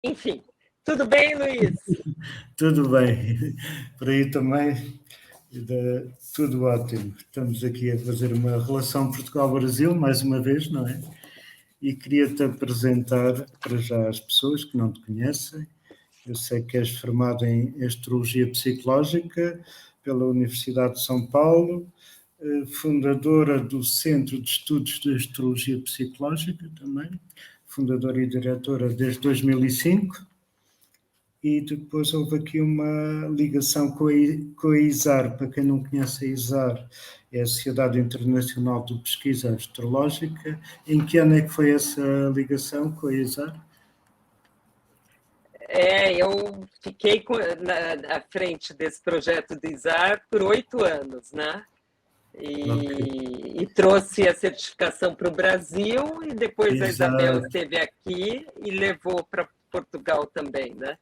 enfim. Tudo bem, Luiz? Tudo bem. Por aí também, tudo ótimo. Estamos aqui a fazer uma relação Portugal-Brasil, mais uma vez, não é? E queria-te apresentar para já as pessoas que não te conhecem. Eu sei que és formado em Astrologia Psicológica pela Universidade de São Paulo, fundadora do Centro de Estudos de Astrologia Psicológica também, fundadora e diretora desde 2005, e depois houve aqui uma ligação com a ISAR. Para quem não conhece a ISAR, é a Sociedade Internacional de Pesquisa Astrológica. Em que ano é que foi essa ligação com a ISAR? Eu fiquei à frente desse projeto do ISAR por 8 anos, né? E trouxe a certificação para o Brasil, e depois Exato. A Isabel esteve aqui e levou para Portugal também, né?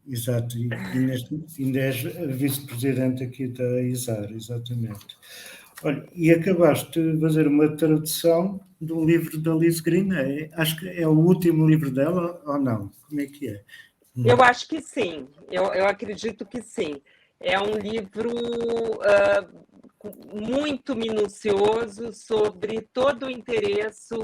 Exato, e ainda és vice-presidente aqui da ISAR, exatamente. Olha, e acabaste de fazer uma tradução do livro da Liz Green, acho que é o último livro dela, ou não? Como é que é? Eu acho que sim, eu acredito que sim. É um livro muito minucioso sobre todo o interesse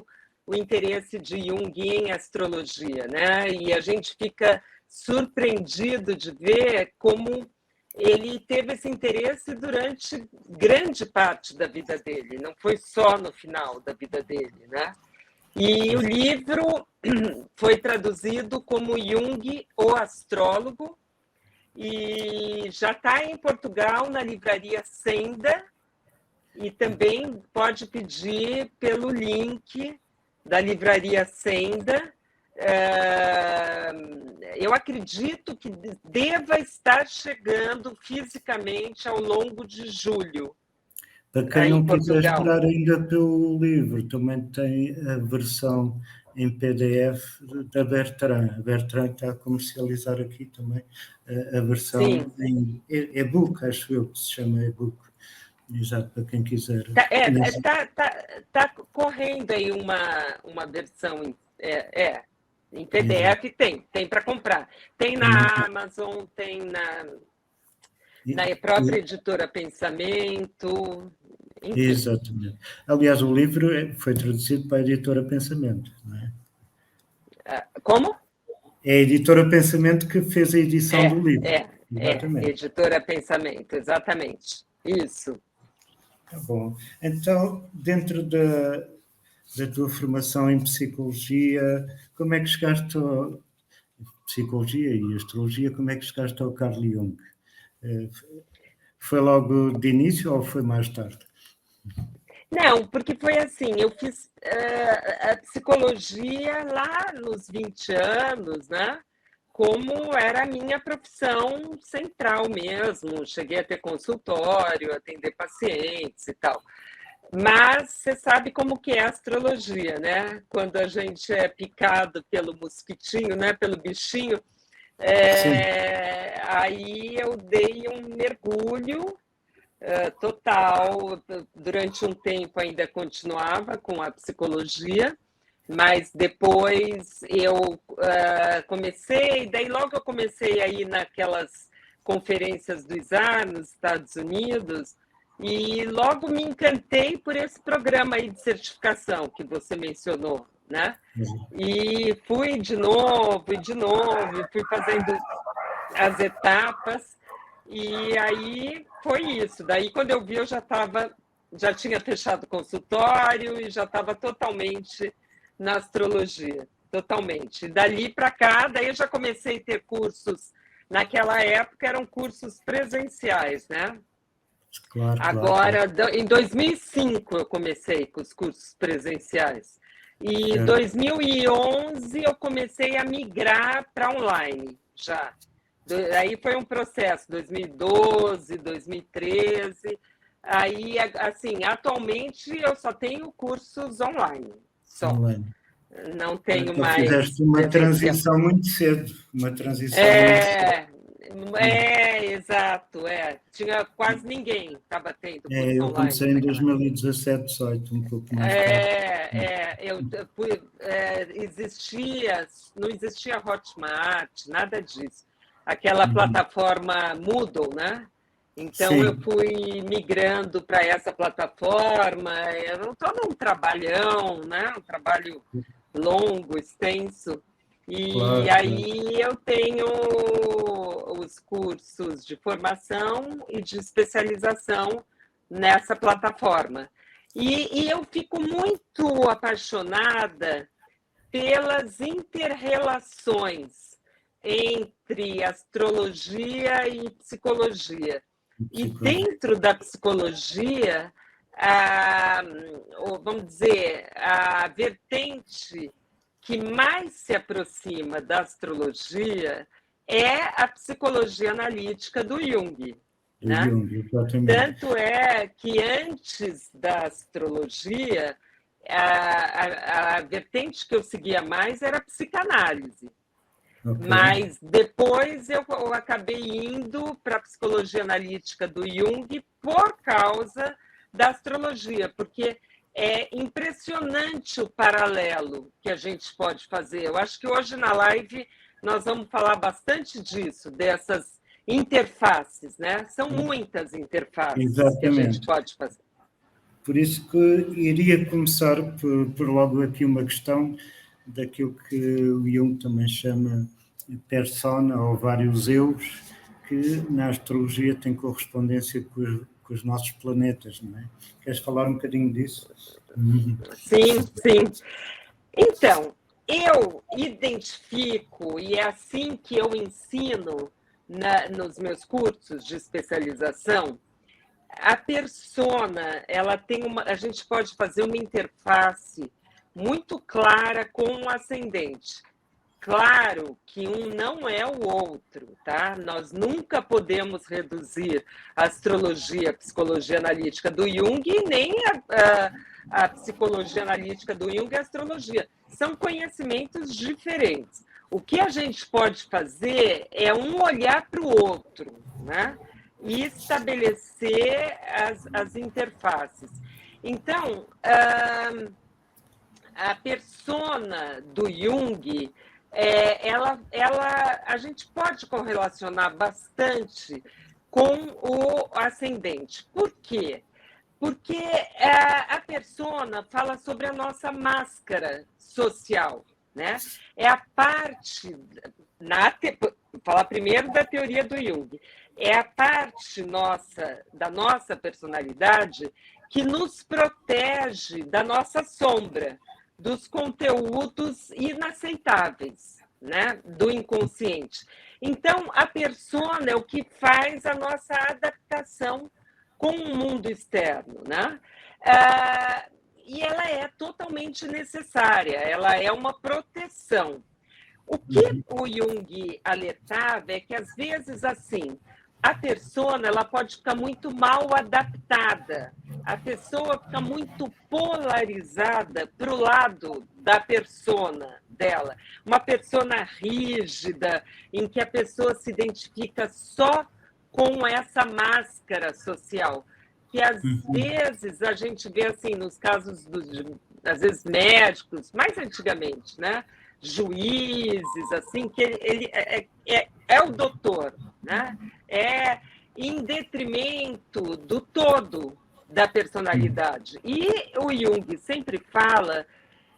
de Jung em astrologia, né? E a gente fica surpreendido de ver como ele teve esse interesse durante grande parte da vida dele, não foi só no final da vida dele, né? E o livro foi traduzido como Jung, o Astrólogo, e já está em Portugal, na livraria Senda, e também pode pedir pelo link da livraria Senda. Eu acredito que deva estar chegando fisicamente ao longo de julho. Para quem não quiser esperar ainda pelo livro, também tem a versão em PDF da Bertrand. A Bertrand está a comercializar aqui também a versão Sim. Em e-book, acho eu que se chama e-book. Exato, para quem quiser. Tá correndo aí uma versão em PDF, tem para comprar. Tem na Amazon, tem na própria editora Pensamento. Enfim. Exatamente. Aliás, o livro foi traduzido para a editora Pensamento, não é? Como? É a editora Pensamento que fez a edição do livro. Editora Pensamento, exatamente. Isso. Tá bom. Então, dentro da tua formação em psicologia, como é que chegaste a psicologia e astrologia, como é que chegaste ao Carl Jung? Foi logo de início ou foi mais tarde? Não, porque foi assim, eu fiz a psicologia lá nos 20 anos, né? Como era a minha profissão central mesmo. Cheguei a ter consultório, atender pacientes e tal. Mas você sabe como que é a astrologia, né? Quando a gente é picado pelo mosquitinho, né? Pelo bichinho, aí eu dei um mergulho total. Durante um tempo ainda continuava com a psicologia, mas depois eu comecei, daí logo eu comecei a ir naquelas conferências do ISAR nos Estados Unidos, e logo me encantei por esse programa aí de certificação que você mencionou, né? E fui de novo, fui fazendo as etapas, e aí foi isso. Daí, quando eu vi, eu já tinha fechado o consultório e já estava totalmente na astrologia, totalmente. E dali para cá, daí eu já comecei a ter cursos. Naquela época eram cursos presenciais, né? Claro, Agora, em 2005 eu comecei com os cursos presenciais. E em 2011 eu comecei a migrar para online já. Aí foi um processo, 2012, 2013. Aí, assim, atualmente eu só tenho cursos online. Só. Online. Não tenho então, mais. Fizeste uma transição muito cedo. Uma transição muito cedo. Exato, tinha quase ninguém estava tendo curso eu online. comecei em 2017, 18, um pouco mais não existia Hotmart, nada disso. Aquela plataforma Moodle, né? Então, Sim. eu fui migrando para essa plataforma, era todo um trabalhão, né? Um trabalho longo, extenso. E Claro, aí eu tenho os cursos de formação e de especialização nessa plataforma. E eu fico muito apaixonada pelas interrelações entre astrologia e psicologia. E dentro da psicologia, vamos dizer, a vertente que mais se aproxima da astrologia é a psicologia analítica do Jung. Né? Tanto é que antes da astrologia, a vertente que eu seguia mais era a psicanálise. Okay. Mas depois eu acabei indo para a psicologia analítica do Jung por causa da astrologia, porque é impressionante o paralelo que a gente pode fazer. Eu acho que hoje na live nós vamos falar bastante disso, dessas interfaces, né? São muitas interfaces. Exatamente. Que a gente pode fazer. Por isso que iria começar por logo aqui uma questão daquilo que o Jung também chama persona ou vários eus, que na astrologia tem correspondência com os nossos planetas, não é? Queres falar um bocadinho disso? Sim, sim. Então, eu identifico, e é assim que eu ensino nos meus cursos de especialização, a persona, ela tem a gente pode fazer uma interface muito clara com o ascendente. Claro que um não é o outro, tá? Nós nunca podemos reduzir a astrologia, a psicologia analítica do Jung, nem a psicologia analítica do Jung e a astrologia. São conhecimentos diferentes. O que a gente pode fazer é um olhar para o outro, né? E estabelecer as interfaces. Então, a persona do Jung, a gente pode correlacionar bastante com o ascendente. Por quê? Porque a persona fala sobre a nossa máscara social, né? É a parte, vou falar primeiro da teoria do Jung, é a parte da nossa personalidade que nos protege da nossa sombra, dos conteúdos inaceitáveis, né? Do inconsciente. Então, a persona é o que faz a nossa adaptação com o mundo externo, né? E ela é totalmente necessária, ela é uma proteção. O que o Jung alertava é que, às vezes, assim, a persona ela pode ficar muito mal adaptada, a pessoa fica muito polarizada para o lado da persona dela, uma persona rígida, em que a pessoa se identifica só com essa máscara social, que às vezes a gente vê assim nos casos às vezes médicos, mais antigamente, né? Juízes, assim, que ele é o doutor, né? É em detrimento do todo da personalidade. E o Jung sempre fala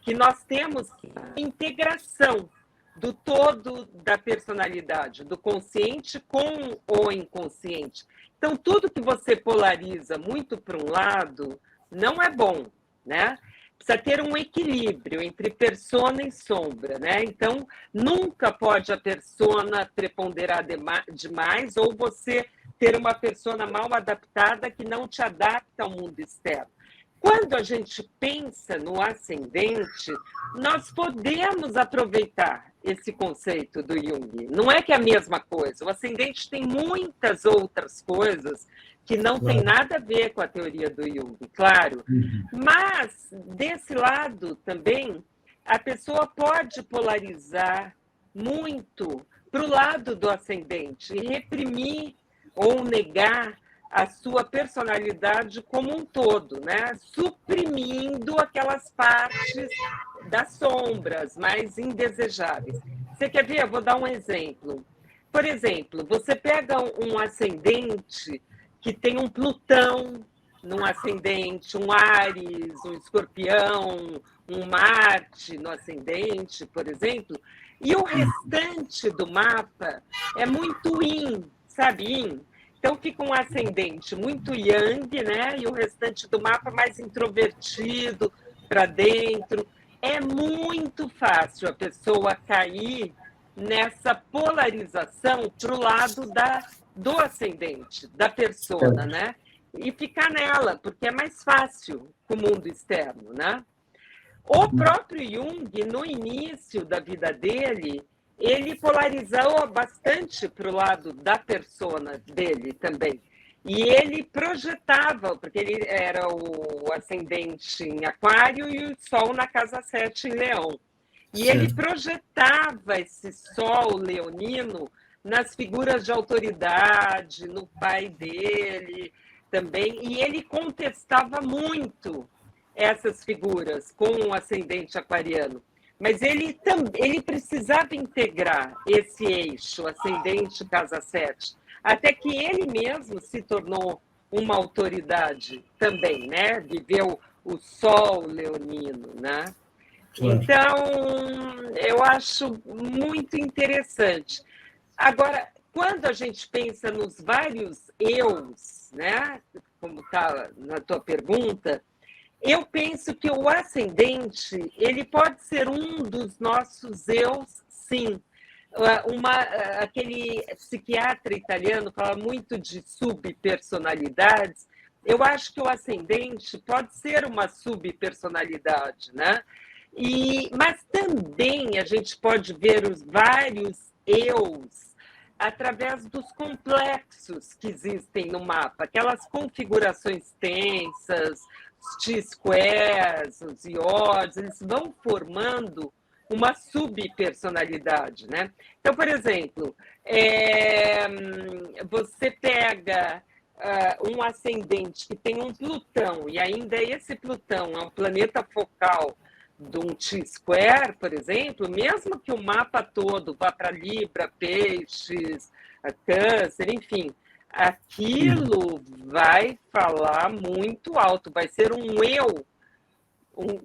que nós temos integração do todo da personalidade, do consciente com o inconsciente. Então, tudo que você polariza muito para um lado não é bom, né? Precisa ter um equilíbrio entre persona e sombra, né? Então, nunca pode a persona preponderar demais ou você ter uma persona mal adaptada que não te adapta ao mundo externo. Quando a gente pensa no ascendente, nós podemos aproveitar esse conceito do Jung. Não é que é a mesma coisa. O ascendente tem muitas outras coisas que não tem nada a ver com a teoria do Jung, claro. Mas, desse lado também, a pessoa pode polarizar muito para o lado do ascendente e reprimir ou negar a sua personalidade como um todo, né? Suprimindo aquelas partes das sombras mais indesejáveis. Você quer ver? Eu vou dar um exemplo. Por exemplo, você pega um ascendente que tem um Plutão num ascendente, um Áries, um Escorpião, um Marte no ascendente, por exemplo, e o restante do mapa é muito yin, sabe? Yin. Então fica um ascendente muito yang, né? E o restante do mapa mais introvertido, para dentro. É muito fácil a pessoa cair nessa polarização para o lado do ascendente, da persona, né? E ficar nela, porque é mais fácil com o mundo externo, né? O próprio Jung, no início da vida dele, ele polarizou bastante para o lado da persona dele também. E ele projetava, porque ele era o ascendente em Aquário e o Sol na casa 7 em Leão. E ele projetava esse Sol leonino nas figuras de autoridade, no pai dele também, e ele contestava muito essas figuras com o ascendente aquariano. Mas ele precisava integrar esse eixo, ascendente casa 7, até que ele mesmo se tornou uma autoridade também, né? Viveu o Sol leonino, né? Claro. Então, eu acho muito interessante. Agora, quando a gente pensa nos vários eus, né? Como está na tua pergunta, eu penso que o ascendente, ele pode ser um dos nossos eus, sim. Aquele psiquiatra italiano fala muito de subpersonalidades. Eu acho que o ascendente pode ser uma subpersonalidade, né? Mas também a gente pode ver os vários eus através dos complexos que existem no mapa, aquelas configurações tensas, os T-squares, os iods, eles vão formando uma subpersonalidade, né? Então, por exemplo, você pega um ascendente que tem um Plutão, e ainda esse Plutão é um planeta focal de um T-square, por exemplo, mesmo que o mapa todo vá para Libra, Peixes, Câncer, enfim, aquilo vai falar muito alto, vai ser um eu,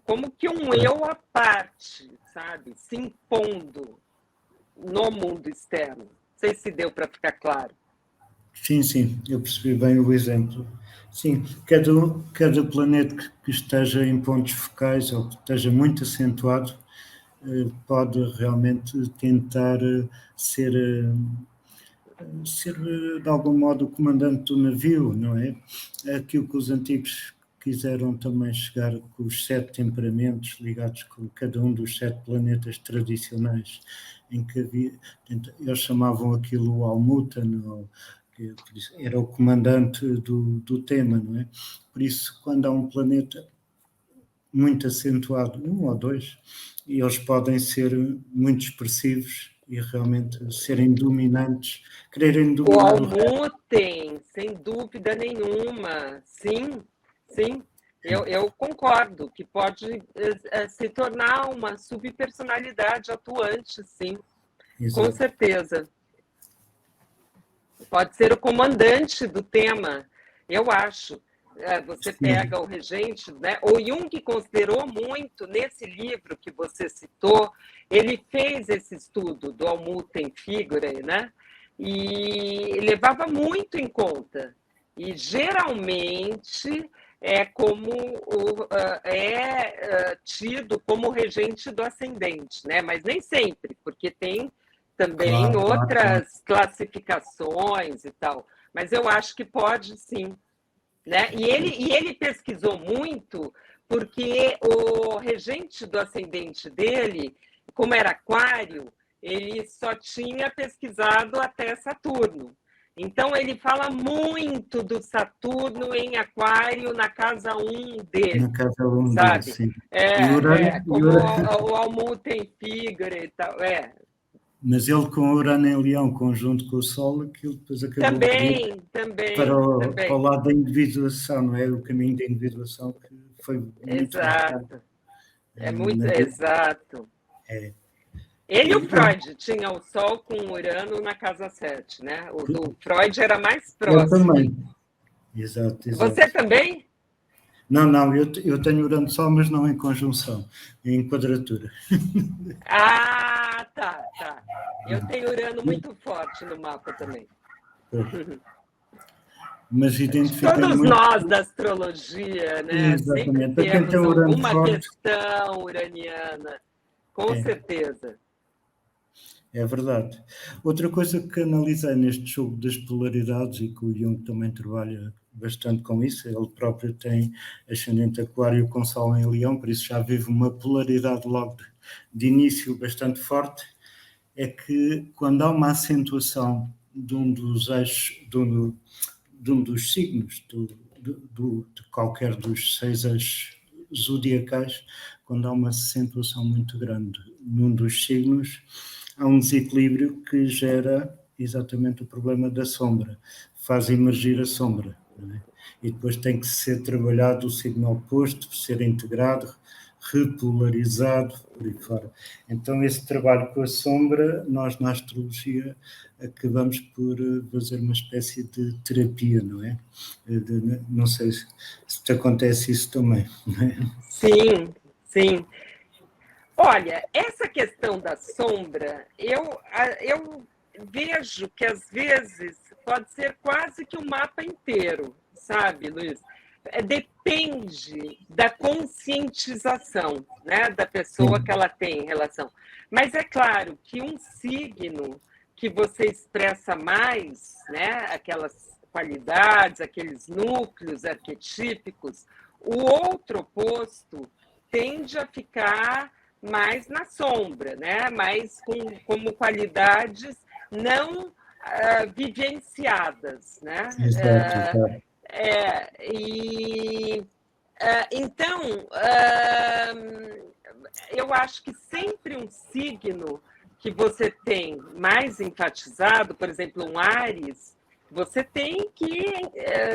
como que um eu à parte, sabe? Se impondo no mundo externo. Não sei se deu para ficar claro. Sim, eu percebi bem o exemplo. Sim, cada planeta que esteja em pontos focais ou que esteja muito acentuado pode realmente tentar ser de algum modo o comandante do navio, não é? Aquilo que os antigos quiseram também chegar com os 7 temperamentos ligados com cada um dos 7 planetas tradicionais, em que havia, eles chamavam aquilo Almuten, era o comandante do tema, não é? Por isso, quando há um planeta muito acentuado, um ou dois, eles podem ser muito expressivos e realmente serem dominantes, quererem dominar o Almuten, sem dúvida nenhuma, sim. Eu concordo que pode se tornar uma subpersonalidade atuante, sim. Exato. Com certeza. Pode ser o comandante do tema, eu acho. Você pega o regente, né? O Jung considerou muito, nesse livro que você citou, ele fez esse estudo do Almuten Figurae, né? E levava muito em conta. E geralmente tido como regente do ascendente, né? Mas nem sempre, porque tem também outras classificações e tal. Mas eu acho que pode sim. Né? E ele pesquisou muito, porque o regente do ascendente dele, como era Aquário, ele só tinha pesquisado até Saturno. Então, ele fala muito do Saturno em Aquário na casa 1 dele. Na casa 1 sabe? Dele, sim. Como o Almuten Figurae e tal. Mas ele com Urano em Leão, conjunto com o Sol, aquilo depois acabou por ir para o lado da individuação, não é? O caminho da individuação que foi muito marcado. Exato. Ele e o Freud tinham o Sol com Urano na casa 7, né? O do Freud era mais próximo. Eu também. Exato. Você também? Não, eu tenho Urano Sol, mas não em conjunção, em quadratura. Ah, tá. Eu tenho Urano muito forte no mapa também. Mas todos muito... nós da astrologia, né? Exatamente. Sempre temos alguma questão uraniana, com certeza. É verdade. Outra coisa que analisei neste jogo das polaridades, e que o Jung também trabalha bastante com isso, ele próprio tem ascendente Aquário com Sol em Leão, por isso já vive uma polaridade logo de início bastante forte, é que quando há uma acentuação de um dos eixos, de um dos signos, de qualquer dos 6 eixos zodiacais, quando há uma acentuação muito grande num dos signos, há um desequilíbrio que gera exatamente o problema da sombra, faz emergir a sombra, não é? E depois tem que ser trabalhado o signo oposto, ser integrado, repolarizado, por aí fora. Então esse trabalho com a sombra, nós na astrologia acabamos por fazer uma espécie de terapia, não é? Não sei se te acontece isso também, não é? Sim. Olha, essa questão da sombra, eu vejo que às vezes pode ser quase que o mapa inteiro, sabe, Luiz? Depende da conscientização, né, da pessoa que ela tem em relação. Mas é claro que um signo que você expressa mais, né, aquelas qualidades, aqueles núcleos arquetípicos, o outro oposto tende a ficar mais na sombra, né? Mais como qualidades não vivenciadas, né? Exato. Então, eu acho que sempre um signo que você tem mais enfatizado, por exemplo, um Áries, você tem que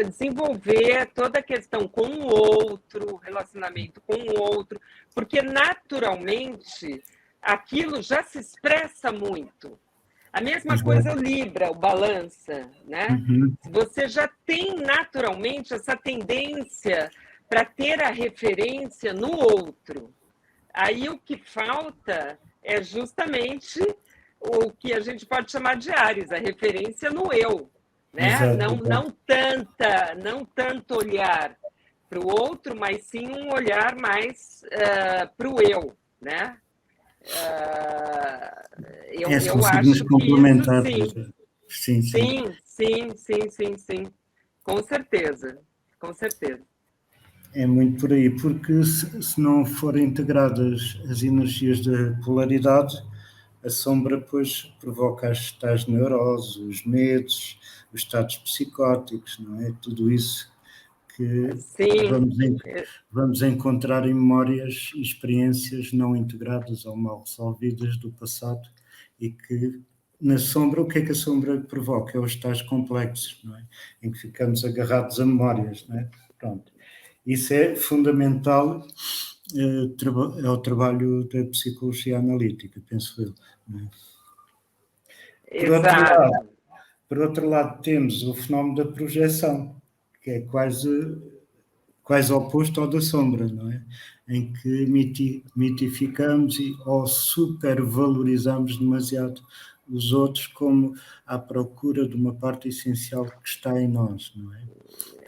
desenvolver toda a questão com o outro, relacionamento com o outro, porque naturalmente aquilo já se expressa muito. A mesma coisa o Libra, o Balança, né? Você já tem naturalmente essa tendência para ter a referência no outro. Aí o que falta é justamente o que a gente pode chamar de Áries, a referência no eu. Né? Não tanto olhar para o outro, mas sim um olhar mais para o eu, né? Eu acho que isso, sim, com certeza. É muito por aí, porque se não forem integradas as energias da polaridade, a sombra depois provoca as tais neuroses, os medos, os estados psicóticos, não é? Tudo isso que vamos encontrar em memórias e experiências não integradas ou mal resolvidas do passado e que na sombra, o que é que a sombra provoca? É os tais complexos, não é? Em que ficamos agarrados a memórias, não é? Pronto. Isso é fundamental, é o trabalho da psicologia analítica, penso eu. Não é? Por outro lado, temos o fenómeno da projeção, que é quase oposto ao da sombra, não é? Em que mitificamos ou supervalorizamos demasiado os outros como à procura de uma parte essencial que está em nós, não é?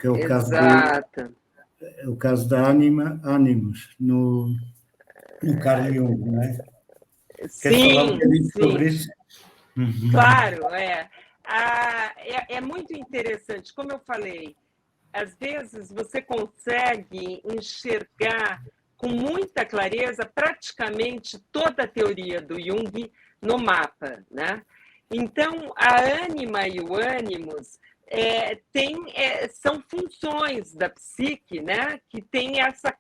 Que é o caso da Animus, no Carl Jung, não é? Queres falar um bocadinho sobre isso? Claro, é muito interessante. Como eu falei, às vezes você consegue enxergar com muita clareza praticamente toda a teoria do Jung no mapa, né? Então, a ânima e o ânimos são funções da psique, né? Que tem essa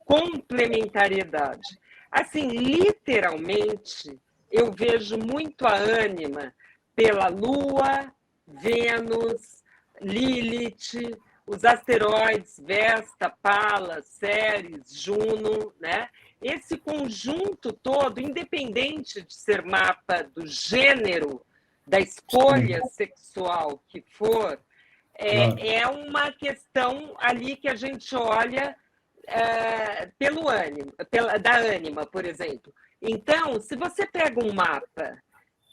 complementariedade. Assim, literalmente, eu vejo muito a ânima pela Lua, Vênus, Lilith, os asteroides Vesta, Pallas, Ceres, Juno, né? Esse conjunto todo, independente de ser mapa do gênero, da escolha sexual que for, é uma questão ali que a gente olha pelo ânimo, da ânima, por exemplo. Então, se você pega um mapa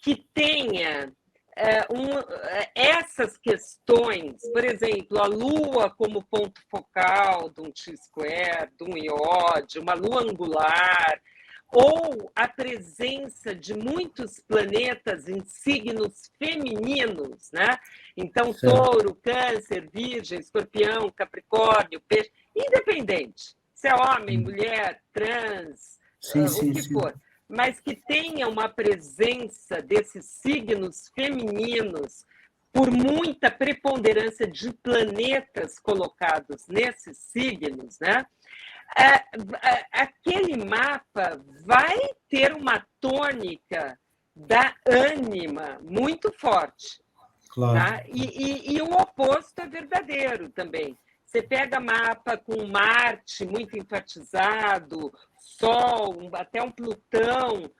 que tenha essas questões, por exemplo, a Lua como ponto focal de um T-square, de um iode, uma Lua angular, ou a presença de muitos planetas em signos femininos, né? Então, Touro, Câncer, Virgem, Escorpião, Capricórnio, Peixe, independente, se é homem, mulher, trans, o que for, mas que tenha uma presença desses signos femininos por muita preponderância de planetas colocados nesses signos, né? Aquele mapa vai ter uma tônica da ânima muito forte. Claro. Tá? E o oposto é verdadeiro também. Você pega mapa com Marte muito enfatizado, Sol, até um Plutão.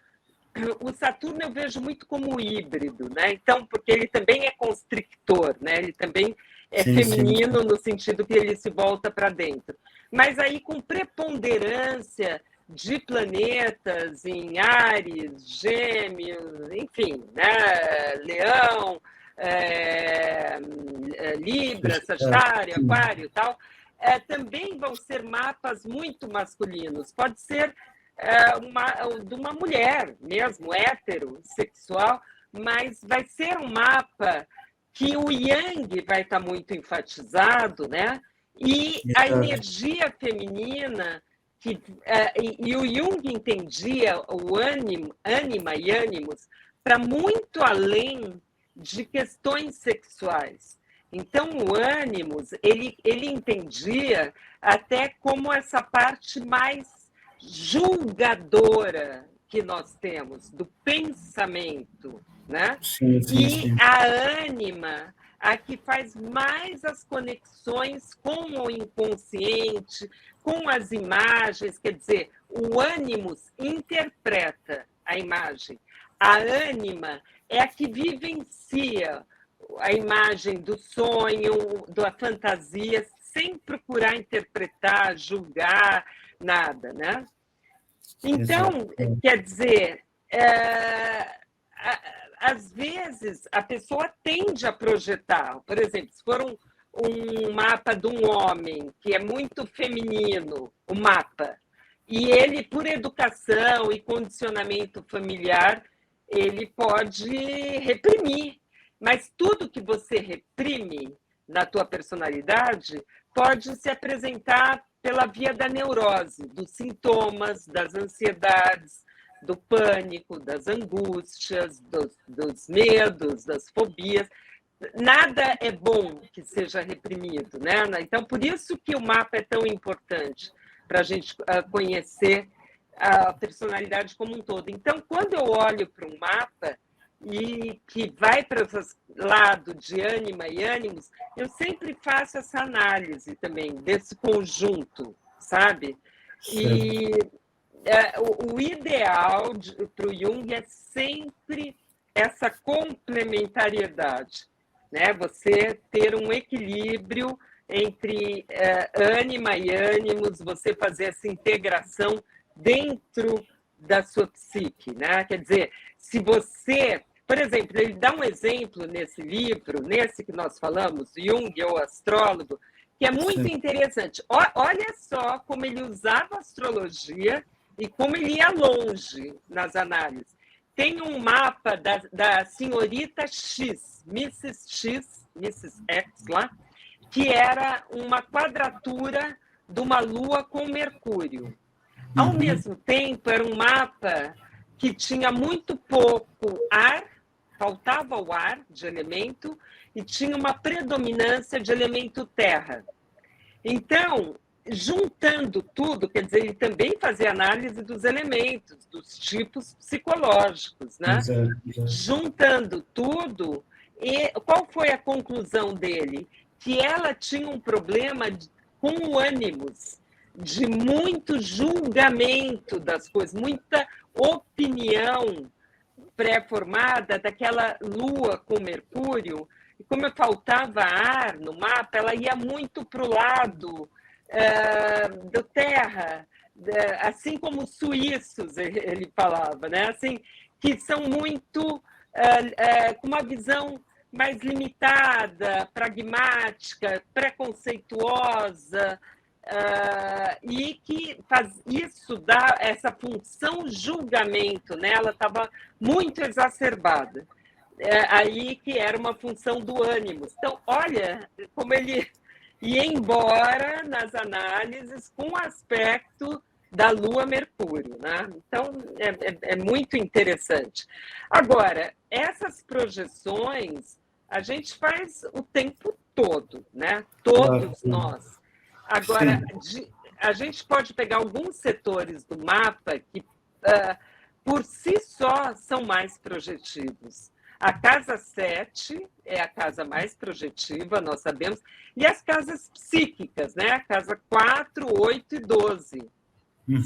O Saturno eu vejo muito como híbrido, né? Então, porque ele também é constrictor, né? Ele também é feminino no sentido que ele se volta para dentro. Mas aí com preponderância de planetas em Áries, Gêmeos, enfim, né? Leão, Libra, Sagitário, Aquário e tal, também vão ser mapas muito masculinos. Pode ser de uma mulher mesmo, heterossexual, mas vai ser um mapa que o Yang vai estar muito enfatizado, né? E a energia feminina, e o Jung entendia o ânima e ânimos para muito além de questões sexuais. Então, o ânimos, ele entendia até como essa parte mais julgadora que nós temos, do pensamento, né? Sim. A ânima, a que faz mais as conexões com o inconsciente, com as imagens, quer dizer, o ânimos interpreta a imagem. A ânima é a que vivencia a imagem do sonho, da fantasia, sem procurar interpretar, julgar, nada, né? Então, quer dizer, às vezes a pessoa tende a projetar, por exemplo, se for um mapa de um homem que é muito feminino, o mapa, e ele, por educação e condicionamento familiar, ele pode reprimir, mas tudo que você reprime na tua personalidade pode se apresentar pela via da neurose, dos sintomas, das ansiedades, do pânico, das angústias, dos medos, das fobias. Nada é bom que seja reprimido, né? Então, por isso que o mapa é tão importante para a gente conhecer a personalidade como um todo. Então, quando eu olho para um mapa e que vai para esse lado de ânima e ânimos, eu sempre faço essa análise também desse conjunto, sabe? E o ideal para o Jung é sempre essa complementariedade, né? Você ter um equilíbrio entre ânima e ânimos, você fazer essa integração dentro da sua psique, né? Quer dizer, se você, por exemplo, ele dá um exemplo nesse livro, nesse que nós falamos, Jung, o astrólogo, que é muito interessante. Olha só como ele usava a astrologia e como ele ia longe nas análises. Tem um mapa da senhorita X, Mrs. X lá, que era uma quadratura de uma lua com Mercúrio. Ao mesmo tempo, era um mapa que tinha muito pouco ar, faltava o ar de elemento, e tinha uma predominância de elemento terra. Então, juntando tudo, quer dizer, ele também fazia análise dos elementos, dos tipos psicológicos, né? Exato, exato. Juntando tudo, e qual foi a conclusão dele? Que ela tinha um problema com o ânimos, de muito julgamento das coisas, muita opinião pré-formada daquela Lua com Mercúrio, e como faltava ar no mapa, ela ia muito para o lado da Terra, assim como os suíços, ele falava, né? Assim, que são muito com uma visão mais limitada, pragmática, preconceituosa, e que isso dá essa função julgamento, né? Ela estava muito exacerbada. Aí que era uma função do ânimo. Então, olha como ele ia embora nas análises com o aspecto da Lua Mercúrio, né? Então, é muito interessante. Agora, essas projeções a gente faz o tempo todo, né? Todos nós. Agora, a gente pode pegar alguns setores do mapa que, por si só, são mais projetivos. A casa 7 é a casa mais projetiva, nós sabemos, e as casas psíquicas, né? A casa 4, 8 e 12.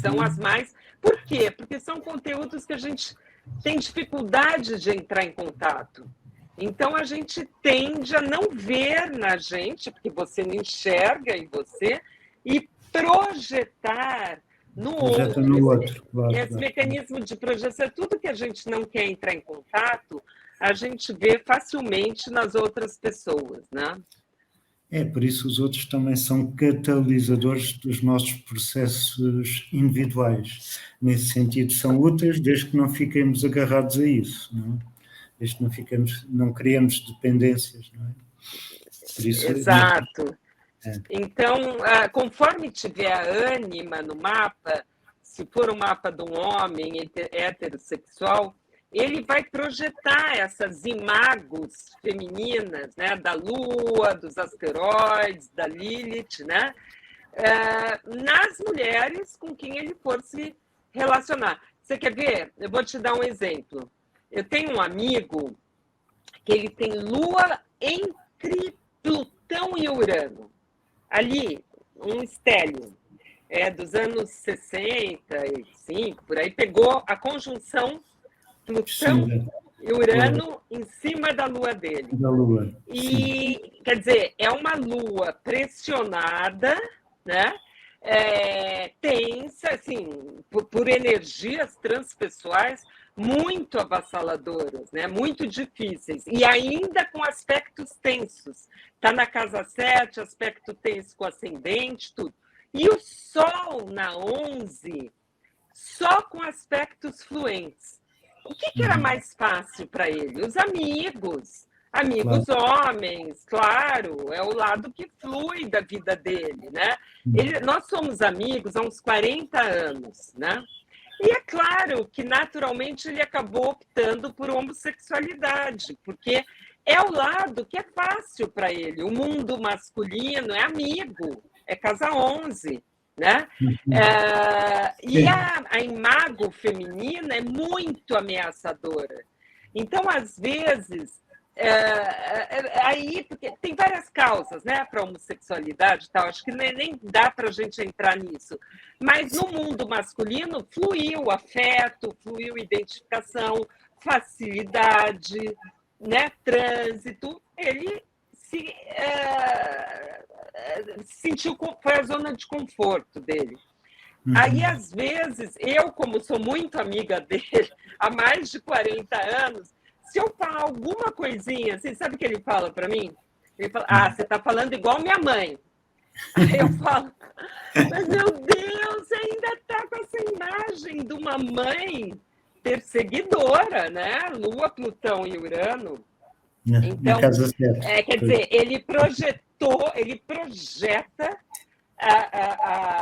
São as mais... Por quê? Porque são conteúdos que a gente tem dificuldade de entrar em contato. Então, a gente tende a não ver na gente, porque você não enxerga em você, e projetar no outro. Claro, esse mecanismo de projeção, tudo que a gente não quer entrar em contato, a gente vê facilmente nas outras pessoas, né? Por isso os outros também são catalisadores dos nossos processos individuais. Nesse sentido, são úteis desde que não fiquemos agarrados a isso, não é? Desde que não criamos dependências, não é? Por isso, exato. Então, conforme tiver a ânima no mapa, se for um mapa de um homem heterossexual, ele vai projetar essas imagos femininas, né, da Lua, dos asteroides, da Lilith, né, nas mulheres com quem ele for se relacionar. Você quer ver? Eu vou te dar um exemplo. Eu tenho um amigo que ele tem Lua entre Plutão e Urano. Ali, um estélio, dos anos 65, por aí, pegou a conjunção Plutão e Urano em cima da Lua dele. Da Lua. E, quer dizer, é uma Lua pressionada, né? Tensa, assim, por energias transpessoais muito avassaladoras, né? Muito difíceis, e ainda com aspectos tensos. Está na casa 7, aspecto tenso com ascendente, tudo. E o Sol na 11, só com aspectos fluentes. O que era mais fácil para ele? Os amigos. Amigos homens, claro, é o lado que flui da vida dele, né? Nós somos amigos há uns 40 anos, né? E é claro que, naturalmente, ele acabou optando por homossexualidade, porque é o lado que é fácil para ele. O mundo masculino é amigo, é casa 11, né? E a imago feminina é muito ameaçadora. Então, às vezes, aí, porque tem várias causas, né, para a homossexualidade e tal, acho que nem dá para a gente entrar nisso, mas no mundo masculino fluiu afeto, fluiu identificação, facilidade, né, trânsito, ele se sentiu, foi a zona de conforto dele. Aí, às vezes, eu, como sou muito amiga dele há mais de 40 anos, se eu falar alguma coisinha, assim, sabe o que ele fala para mim? Ele fala, você está falando igual minha mãe. Aí eu falo, mas meu Deus, você ainda está com essa imagem de uma mãe perseguidora, né? Lua, Plutão e Urano. Então, quer dizer, ele projeta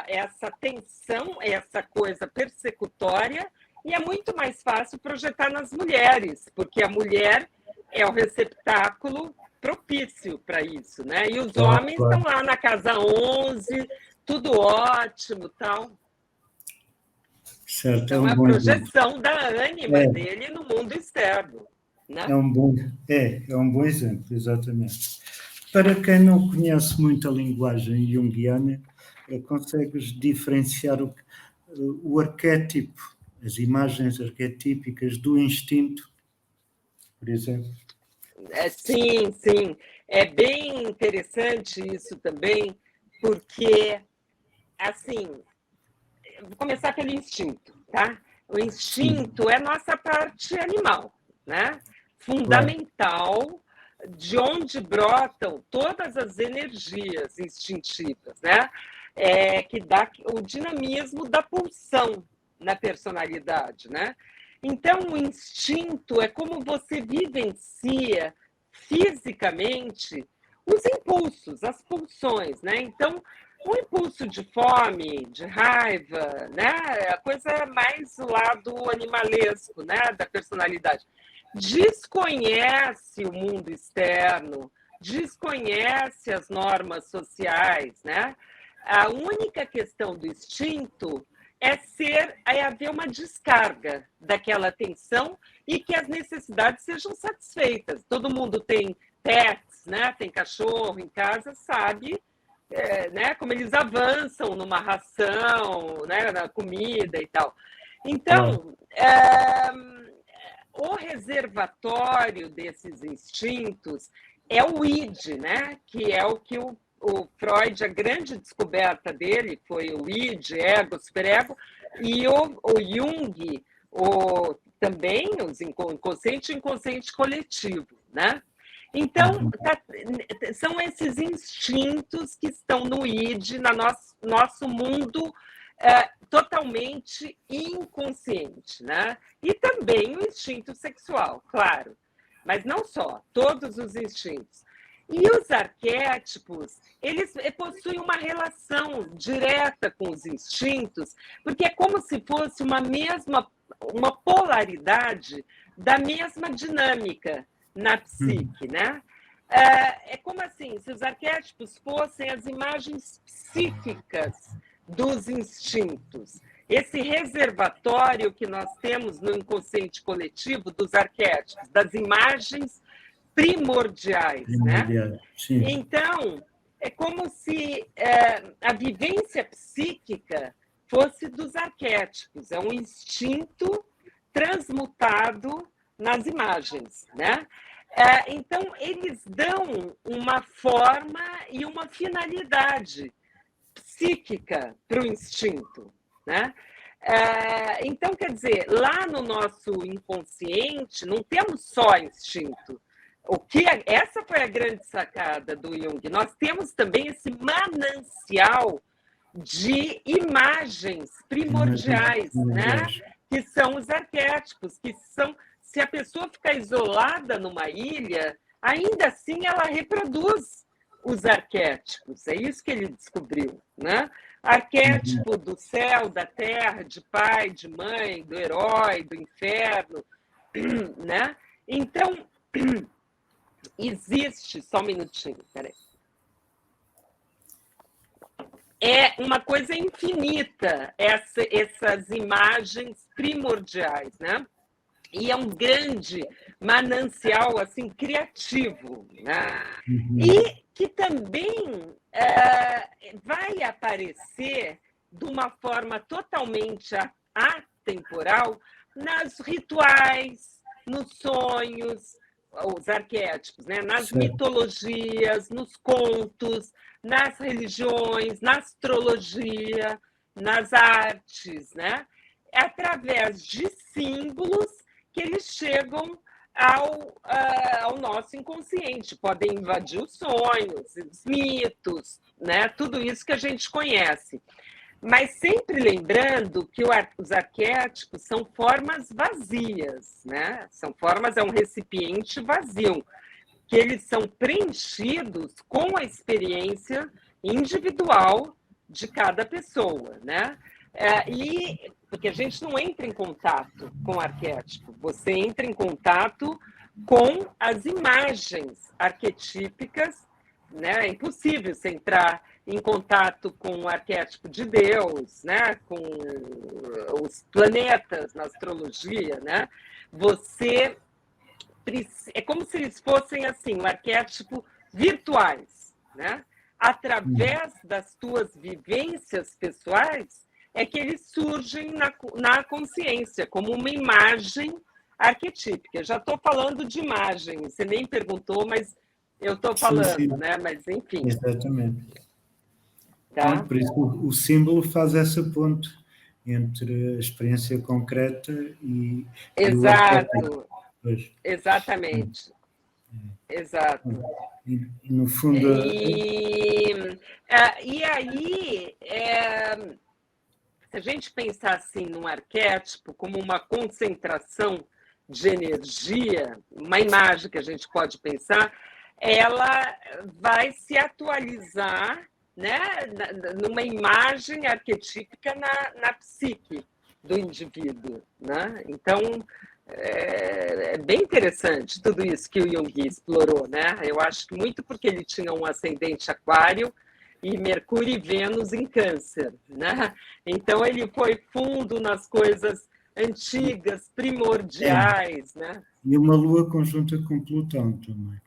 essa tensão, essa coisa persecutória, e é muito mais fácil projetar nas mulheres, porque a mulher é o receptáculo propício para isso, né? E os homens estão lá na casa 11, tudo ótimo, tal. Certo, Então, é a projeção da ânima dele no mundo externo. Né? É um bom exemplo, exatamente. Para quem não conhece muito a linguagem junguiana, consegues diferenciar o arquétipo, as imagens arquetípicas do instinto, por exemplo? Sim, sim. É bem interessante isso também, porque, assim, vou começar pelo instinto, tá? O instinto é nossa parte animal, né? Fundamental, de onde brotam todas as energias instintivas, né? Que dá o dinamismo da pulsão na personalidade, né? Então, o instinto é como você vivencia fisicamente os impulsos, as pulsões, né? Então, o impulso de fome, de raiva, né? A coisa mais o lado animalesco, né? Da personalidade. Desconhece o mundo externo, desconhece as normas sociais, né? A única questão do instinto é haver uma descarga daquela tensão e que as necessidades sejam satisfeitas. Todo mundo tem pets, né? Tem cachorro em casa, sabe né, como eles avançam numa ração, né, na comida e tal. Então, o reservatório desses instintos é o id, né, que é o que o Freud, a grande descoberta dele foi o id, ego, superego, e o Jung, também os inconsciente e inconsciente coletivo, né? Então, são esses instintos que estão no id, no nosso mundo totalmente inconsciente, né? E também o instinto sexual, claro, mas não só, todos os instintos. E os arquétipos, eles possuem uma relação direta com os instintos, porque é como se fosse uma polaridade da mesma dinâmica na psique, né? É como assim, se os arquétipos fossem as imagens psíquicas dos instintos, esse reservatório que nós temos no inconsciente coletivo dos arquétipos, das imagens primordiais, né? Sim. Então, é como se a vivência psíquica fosse dos arquétipos, é um instinto transmutado nas imagens, né? Então, eles dão uma forma e uma finalidade psíquica para o instinto, né? Então, quer dizer, lá no nosso inconsciente não temos só instinto. Essa foi a grande sacada do Jung. Nós temos também esse manancial de imagens primordiais, né? Que são os arquétipos, que são, se a pessoa ficar isolada numa ilha, ainda assim ela reproduz os arquétipos. É isso que ele descobriu, né? Arquétipo do céu, da terra, de pai, de mãe, do herói, do inferno, né? Então, existe, só um minutinho, peraí. É uma coisa infinita, essas imagens primordiais, né? E é um grande manancial, assim, criativo, né? E que também vai aparecer de uma forma totalmente atemporal nos rituais, nos sonhos, os arquétipos, né? Nas mitologias, nos contos, nas religiões, na astrologia, nas artes, né? Através de símbolos que eles chegam ao nosso inconsciente, podem invadir os sonhos, os mitos, né? Tudo isso que a gente conhece. Mas sempre lembrando que os arquétipos são formas vazias, né? É um recipiente vazio, que eles são preenchidos com a experiência individual de cada pessoa, né? Porque a gente não entra em contato com o arquétipo, você entra em contato com as imagens arquetípicas, né? É impossível você entrar em contato com o arquétipo de Deus, né? Com os planetas na astrologia, né? Você é como se eles fossem assim, um arquétipo virtuais, né? Através das tuas vivências pessoais é que eles surgem na consciência como uma imagem arquetípica. Já estou falando de imagem, você nem perguntou, mas eu estou falando, sim. Né? Mas enfim. Exatamente. Tá? Então, por isso o símbolo faz essa ponte entre a experiência concreta e Exato. Pois. Exatamente. Exato. E, no fundo... E aí, se a gente pensar assim num arquétipo como uma concentração de energia, uma imagem que a gente pode pensar, ela vai se atualizar, né, numa imagem arquetípica na psique do indivíduo, né? Então, é bem interessante tudo isso que o Jung explorou, né? Eu acho que muito porque ele tinha um ascendente aquário e Mercúrio e Vênus em Câncer, né? Então ele foi fundo nas coisas antigas, primordiais, né? E uma lua conjunta com Plutão também.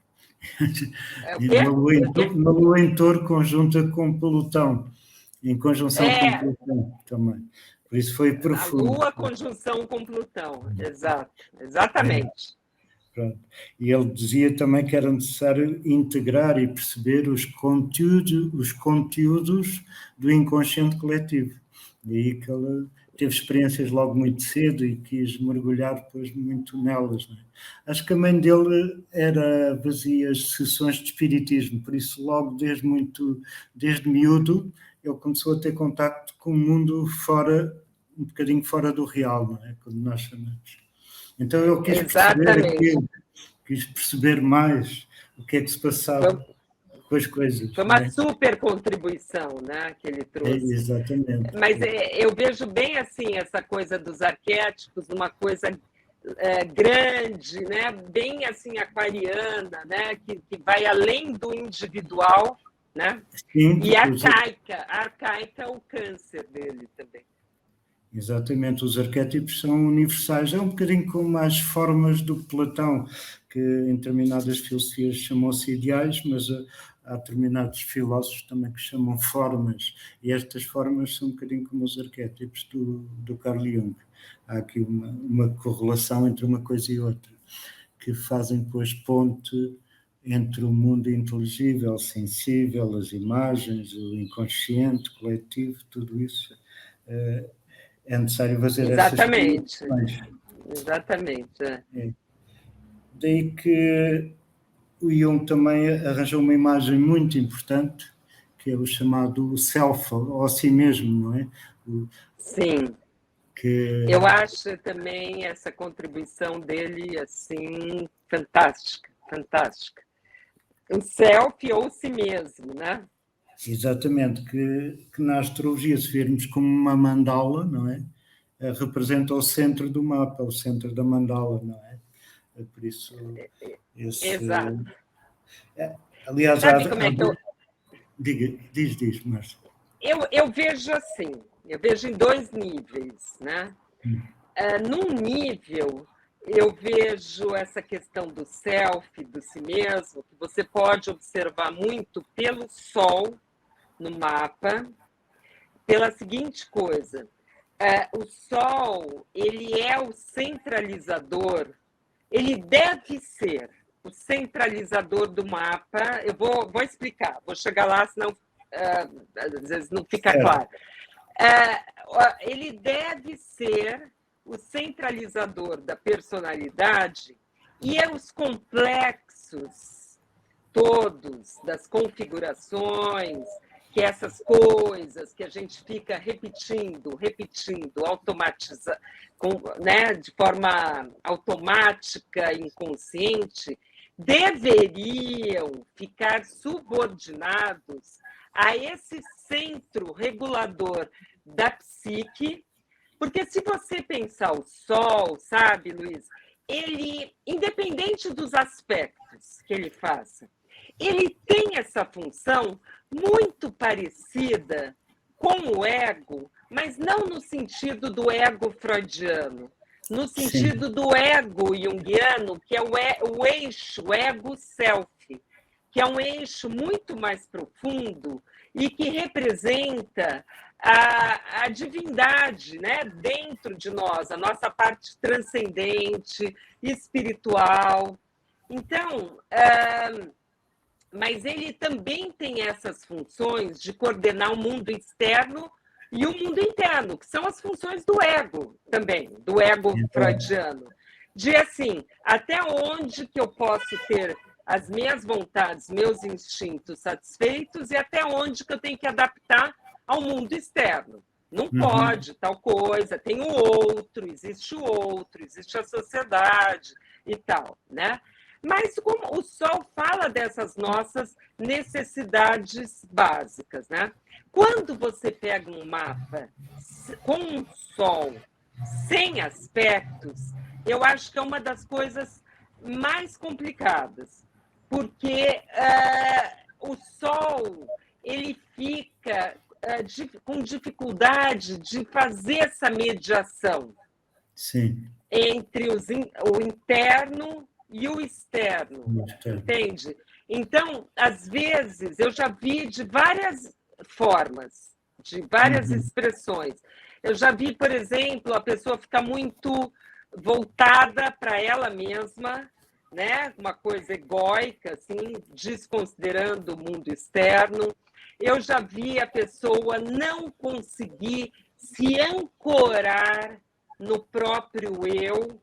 Uma lua em Touro conjunta com Plutão, em conjunção com Plutão também. Por isso foi profundo. A Lua conjunção com Plutão, exato, exatamente. Pronto. E ele dizia também que era necessário integrar e perceber os conteúdos do inconsciente coletivo. Daí que ele teve experiências logo muito cedo e quis mergulhar depois muito nelas. Não é? Acho que a mãe dele fazia as sessões de espiritismo, por isso logo desde miúdo, ele começou a ter contacto com o mundo fora, um bocadinho fora do real, não é? Quando nós chamamos. Então ele quis perceber mais o que é que se passava com as coisas. Foi uma super contribuição, né, que ele trouxe. Exatamente. Mas eu vejo bem assim essa coisa dos arquétipos, uma coisa grande, né, bem assim aquariana, né, que vai além do individual, né? Sim, e arcaica o Câncer dele também. Exatamente, os arquétipos são universais, é um bocadinho como as formas do Platão, que em determinadas filosofias chamam-se ideais, mas há determinados filósofos também que chamam formas, e estas formas são um bocadinho como os arquétipos do Carl Jung. Há aqui uma correlação entre uma coisa e outra, que fazem depois ponte entre o mundo inteligível, sensível, as imagens, o inconsciente, coletivo, tudo isso é necessário fazer Exatamente. Exatamente. Daí que o Jung também arranjou uma imagem muito importante, que é o chamado self, ou a si mesmo, não é? Sim. Eu acho também essa contribuição dele, assim, fantástica, fantástica. O self ou si mesmo, né? Exatamente, que na astrologia, se virmos como uma mandala, não é? Representa o centro do mapa, o centro da mandala, não é? Por isso... Exato. Aliás, sabe como é que eu... Diz, Márcia. Eu vejo assim, eu vejo em dois níveis, né? Num nível, eu vejo essa questão do self, do si mesmo, que você pode observar muito pelo Sol no mapa, pela seguinte coisa, o Sol, ele é o centralizador, ele deve ser o centralizador do mapa. Eu vou explicar, vou chegar lá, senão às vezes não fica claro. Ele deve ser o centralizador da personalidade e os complexos todos das configurações, que essas coisas que a gente fica repetindo, automatizando, né, de forma automática, inconsciente, deveriam ficar subordinados a esse centro regulador da psique, porque se você pensar o Sol, sabe, Luiz, ele, independente dos aspectos que ele faça, ele tem essa função muito parecida com o ego, mas não no sentido do ego freudiano, no sentido do ego junguiano, que é o eixo ego-self, que é um eixo muito mais profundo e que representa a divindade, né, dentro de nós, a nossa parte transcendente, espiritual. Então, mas ele também tem essas funções de coordenar o mundo externo e o mundo interno, que são as funções do ego também, do ego freudiano. De assim, até onde que eu posso ter as minhas vontades, meus instintos satisfeitos e até onde que eu tenho que adaptar ao mundo externo. Não pode tal coisa, tem o outro, existe a sociedade e tal, né? Mas como o Sol fala dessas nossas necessidades básicas, né? Quando você pega um mapa com um Sol sem aspectos, eu acho que é uma das coisas mais complicadas, porque o Sol ele fica com dificuldade de fazer essa mediação. Sim. Entre o interno e o externo, entende? Então, às vezes, eu já vi de várias formas, de várias expressões. Eu já vi, por exemplo, a pessoa ficar muito voltada para ela mesma, né? Uma coisa egóica, assim, desconsiderando o mundo externo. Eu já vi a pessoa não conseguir se ancorar no próprio eu,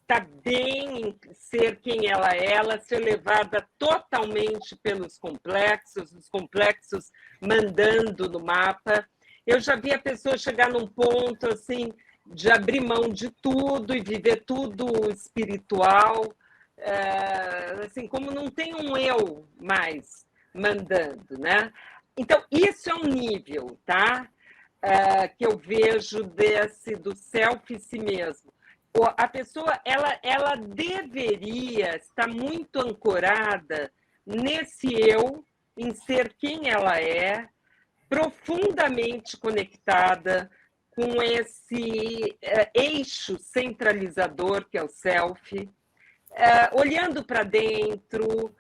estar bem em ser quem ela ser levada totalmente pelos complexos, os complexos mandando no mapa. Eu já vi a pessoa chegar num ponto assim de abrir mão de tudo e viver tudo espiritual, assim como não tem um eu mais mandando, né? Então isso é um nível, tá? Que eu vejo do self em si mesmo. A pessoa ela deveria estar muito ancorada nesse eu, em ser quem ela é, profundamente conectada com esse eixo centralizador que é o self, olhando para dentro,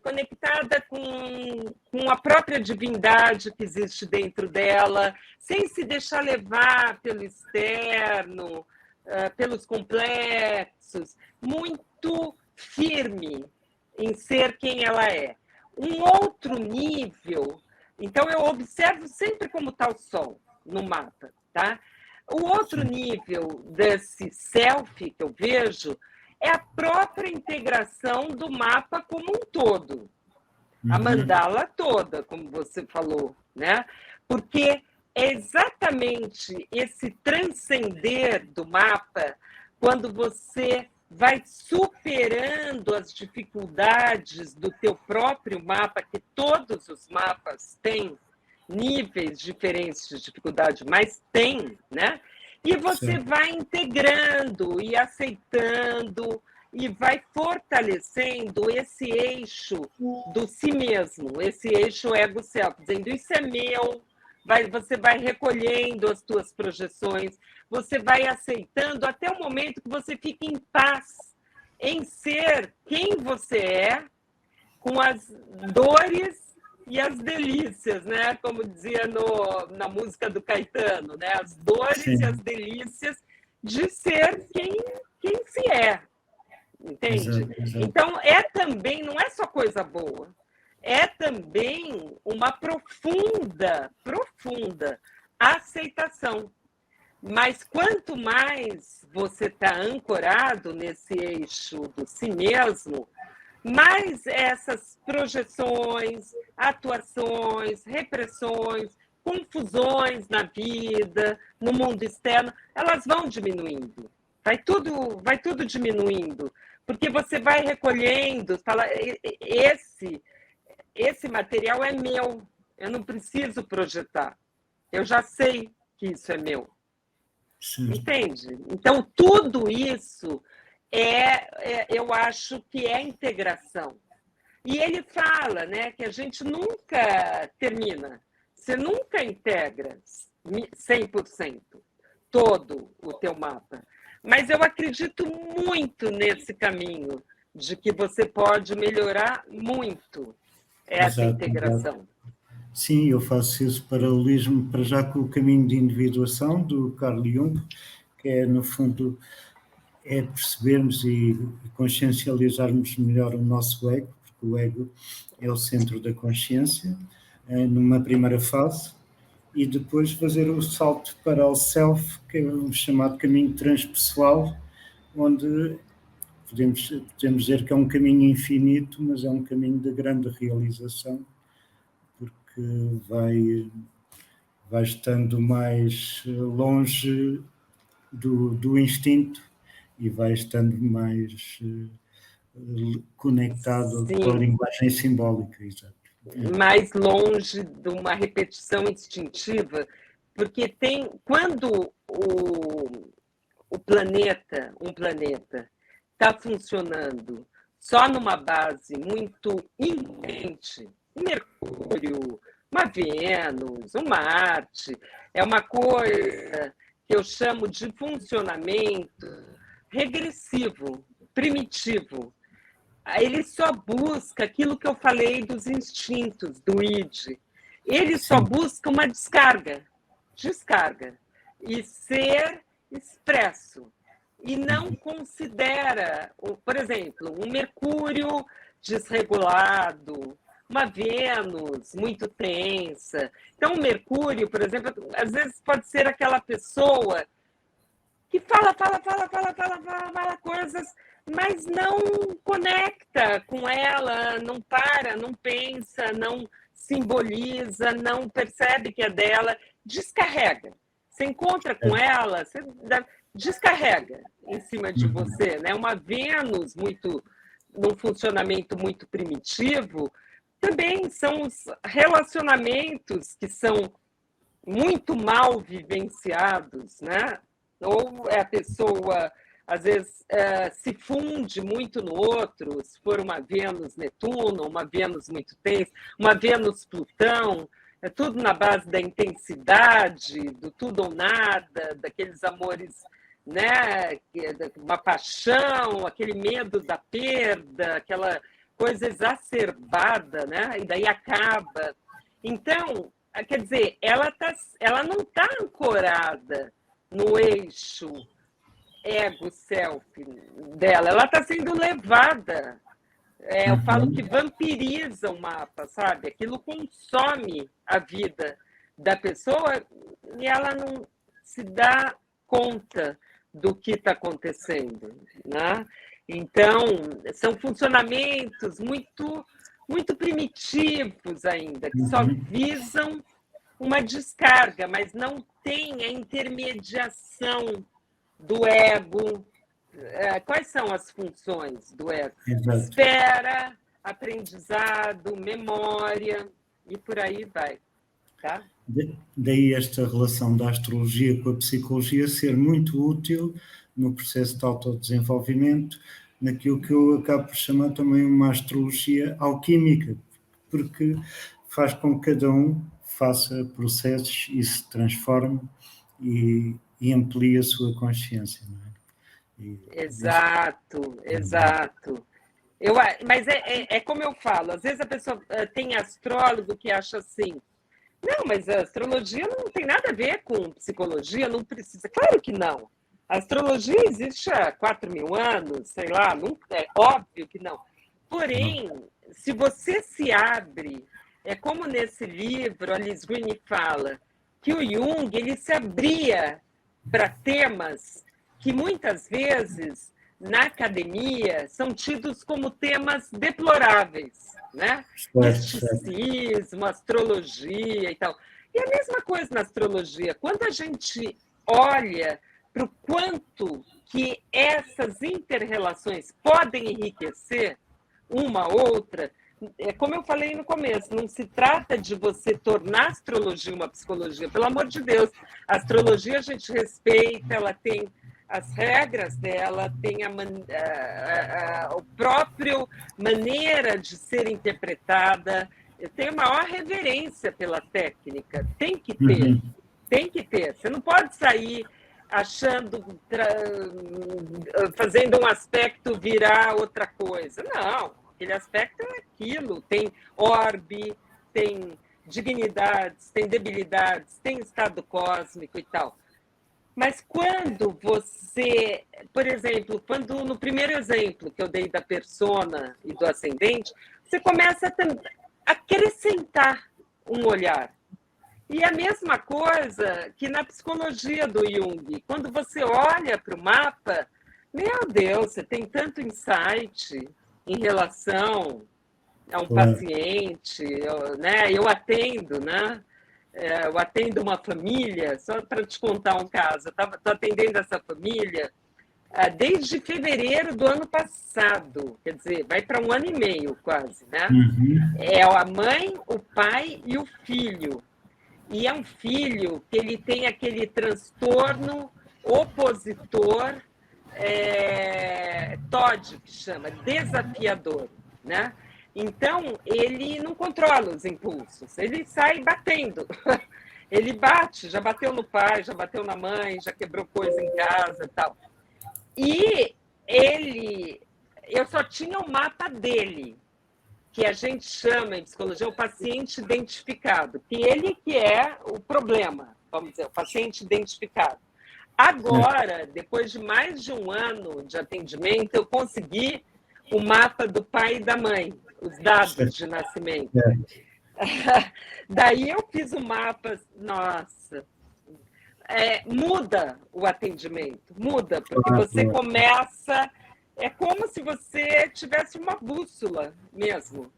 conectada com a própria divindade que existe dentro dela, sem se deixar levar pelo externo, pelos complexos, muito firme em ser quem ela é. Um outro nível, então eu observo sempre como está o Sol no mapa, tá? O outro nível desse self que eu vejo é a própria integração do mapa como um todo, a mandala toda, como você falou, né? Porque é exatamente esse transcender do mapa, quando você vai superando as dificuldades do teu próprio mapa, que todos os mapas têm níveis diferentes de dificuldade, mas tem, né? E você vai integrando e aceitando e vai fortalecendo esse eixo do si mesmo, esse eixo ego-self, dizendo isso é meu, você vai recolhendo as tuas projeções, você vai aceitando até o momento que você fica em paz em ser quem você é, com as dores e as delícias, né? Como dizia na música do Caetano, né? As dores e as delícias de ser quem se é, entende? Exato. Então, também, não é só coisa boa, é também uma profunda aceitação. Mas quanto mais você está ancorado nesse eixo do si mesmo, mais essas projeções, atuações, repressões, confusões na vida, no mundo externo, elas vão diminuindo. Vai tudo diminuindo, porque você vai recolhendo, fala, esse material é meu, eu não preciso projetar, eu já sei que isso é meu. Sim. Entende? Então, tudo isso eu acho que é integração, E ele fala, né, que a gente nunca termina, você nunca integra 100% todo o teu mapa. Mas eu acredito muito nesse caminho de que você pode melhorar muito essa Exato, exato. integração. Sim, eu faço esse paralelismo para já com o caminho de individuação do Carl Jung, que é, no fundo, é percebermos e consciencializarmos melhor o nosso ego, porque o ego é o centro da consciência, numa primeira fase, e depois fazer o salto para o self, que é o chamado caminho transpessoal, onde podemos dizer que é um caminho infinito, mas é um caminho de grande realização, porque vai estando mais longe do instinto e vai estando mais conectado com a Sim, linguagem simbólica, exato. mais longe de uma repetição instintiva, porque quando um planeta está funcionando só numa base muito inerente, um Mercúrio, uma Vênus, um Marte, é uma coisa que eu chamo de funcionamento regressivo, primitivo. Ele só busca aquilo que eu falei dos instintos, do id. Ele só Sim. busca uma descarga, e ser expresso. E não considera, por exemplo, um Mercúrio desregulado, uma Vênus muito tensa. Então, o Mercúrio, por exemplo, às vezes pode ser aquela pessoa que fala coisas, mas não conecta com ela, não para, não pensa, não simboliza, não percebe que é dela, descarrega. Você encontra com ela, você descarrega em cima de você, né? Uma Vênus num funcionamento muito primitivo, também são os relacionamentos que são muito mal vivenciados, né? Ou a pessoa, às vezes, se funde muito no outro, se for uma Vênus-Netuno, uma Vênus muito tensa, uma Vênus-Plutão, é tudo na base da intensidade, do tudo ou nada, daqueles amores, né? Uma paixão, aquele medo da perda, aquela coisa exacerbada, né? E daí acaba. Então, quer dizer, ela não está ancorada no eixo ego-self dela, ela está sendo levada. Eu falo que vampiriza o mapa, sabe? Aquilo consome a vida da pessoa e ela não se dá conta do que está acontecendo, né? Então, são funcionamentos muito, muito primitivos ainda, que só visam uma descarga, mas não tem a intermediação do ego. Quais são as funções do ego? Exato. Espera, aprendizado, memória e por aí vai. Tá? Daí esta relação da astrologia com a psicologia ser muito útil no processo de autodesenvolvimento, naquilo que eu acabo por chamar também uma astrologia alquímica, porque faz com que cada um faça processos e se transforme e amplie a sua consciência. Não é? Exato. Mas é como eu falo, às vezes a pessoa tem astrólogo que acha assim, não, mas a astrologia não tem nada a ver com psicologia, não precisa. Claro que não. A astrologia existe há 4.000 anos, sei lá, é óbvio que não. Porém, se você se abre, é como nesse livro, a Liz Greene fala, que o Jung ele se abria para temas que muitas vezes na academia são tidos como temas deploráveis, né? Misticismo, astrologia e tal. E a mesma coisa na astrologia. Quando a gente olha para o quanto que essas inter-relações podem enriquecer uma outra, como eu falei no começo, não se trata de você tornar a astrologia uma psicologia, pelo amor de Deus. A astrologia a gente respeita, ela tem as regras dela, tem o próprio maneira de ser interpretada. Eu tenho a maior reverência pela técnica, tem que ter, tem que ter. Você não pode sair achando, fazendo um aspecto virar outra coisa. Não, aquele aspecto é aquilo, tem orbe, tem dignidades, tem debilidades, tem estado cósmico e tal. Mas quando você, por exemplo, quando no primeiro exemplo que eu dei da persona e do ascendente, você começa a acrescentar um olhar. E a mesma coisa que na psicologia do Jung, quando você olha para o mapa, meu Deus, você tem tanto insight em relação a um paciente, né? Eu atendo, né? Eu atendo uma família, só para te contar um caso, eu estou atendendo essa família desde fevereiro do ano passado, quer dizer, vai para 1 ano e meio quase, né? É a mãe, o pai e o filho. E é um filho que ele tem aquele transtorno opositor, TOD, que chama, desafiador, né? Então, ele não controla os impulsos, ele sai batendo. Ele bate, já bateu no pai, já bateu na mãe, já quebrou coisa em casa e tal. E eu só tinha o mapa dele, que a gente chama em psicologia o paciente identificado, que ele que é o problema, vamos dizer, o paciente identificado. Agora, depois de mais de 1 ano de atendimento, eu consegui o mapa do pai e da mãe, os dados de nascimento. Daí eu fiz o mapa, nossa, muda o atendimento, muda, porque você começa, é como se você tivesse uma bússola mesmo.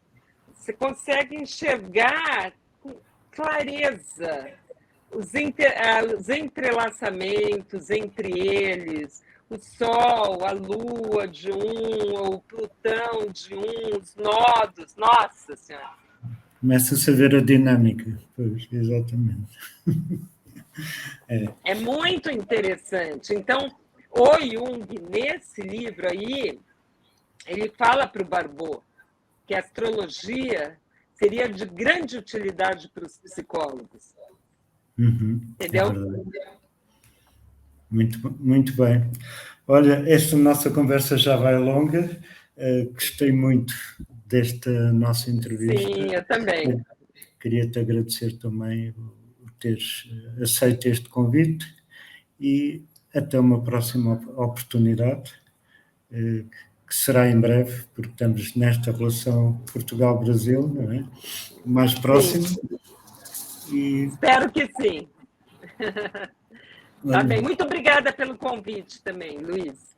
Você consegue enxergar com clareza os entrelaçamentos entre eles, o Sol, a Lua de um, o Plutão de um, os nodos, nossa Senhora. Começa-se a ver a dinâmica, pois, exatamente. É muito interessante. Então, o Jung, nesse livro aí, ele fala para o Barbot que a astrologia seria de grande utilidade para os psicólogos. Entendeu? Muito bem. Olha, esta nossa conversa já vai longa. Gostei muito desta nossa entrevista. Sim, eu também. Queria-te agradecer também por teres aceito este convite e até uma próxima oportunidade, que será em breve, porque estamos nesta relação Portugal-Brasil, não é? Mais próximo. E... Espero que sim. Tá bem. Muito obrigada pelo convite também, Luiz.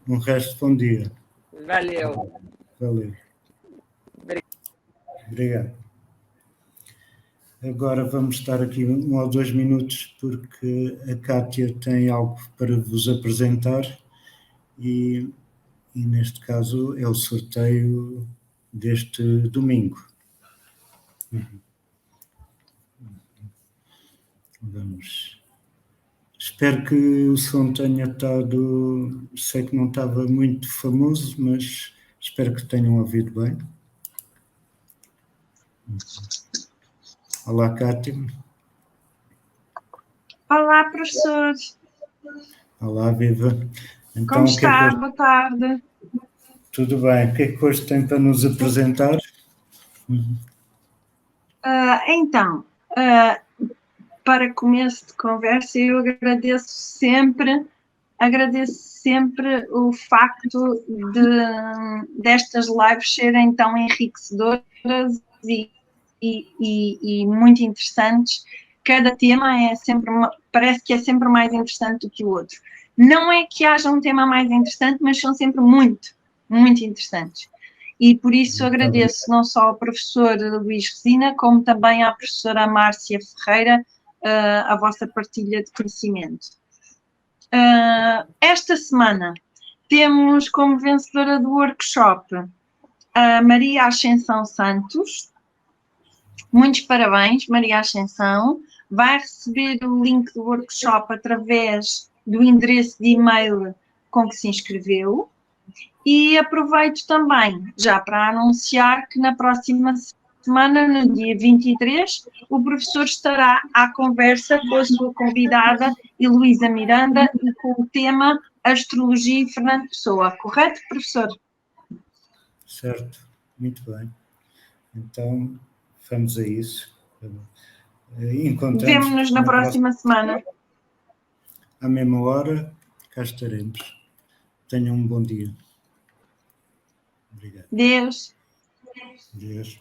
Um resto de bom dia. Valeu. Obrigado. Agora vamos estar aqui 1 ou 2 minutos, porque a Kátia tem algo para vos apresentar e neste caso é o sorteio deste domingo. Vamos. Espero que o som tenha estado... Sei que não estava muito famoso, mas espero que tenham ouvido bem. Olá, Kátia. Olá, professor. Olá, viva. Então, como está? Boa tarde. Tudo bem. O que é que hoje tem para nos apresentar? Então, para começo de conversa, eu agradeço sempre o facto destas lives serem tão enriquecedoras e muito interessantes. Cada tema parece que é sempre mais interessante do que o outro. Não é que haja um tema mais interessante, mas são sempre muito, muito interessantes. E por isso agradeço não só ao professor Luís Resina, como também à professora Márcia Ferreira, a vossa partilha de conhecimento. Esta semana temos como vencedora do workshop a Maria Ascensão Santos. Muitos parabéns, Maria Ascensão. Vai receber o link do workshop através do endereço de e-mail com que se inscreveu. E aproveito também já para anunciar que na próxima semana, no dia 23, o professor estará à conversa com a sua convidada, Heloísa Miranda, e com o tema Astrologia e Fernando Pessoa. Correto, professor? Certo, muito bem. Então, vamos a isso. Vemo-nos na próxima semana. À mesma hora, cá estaremos. Tenham um bom dia. Obrigado. Deus. Deus.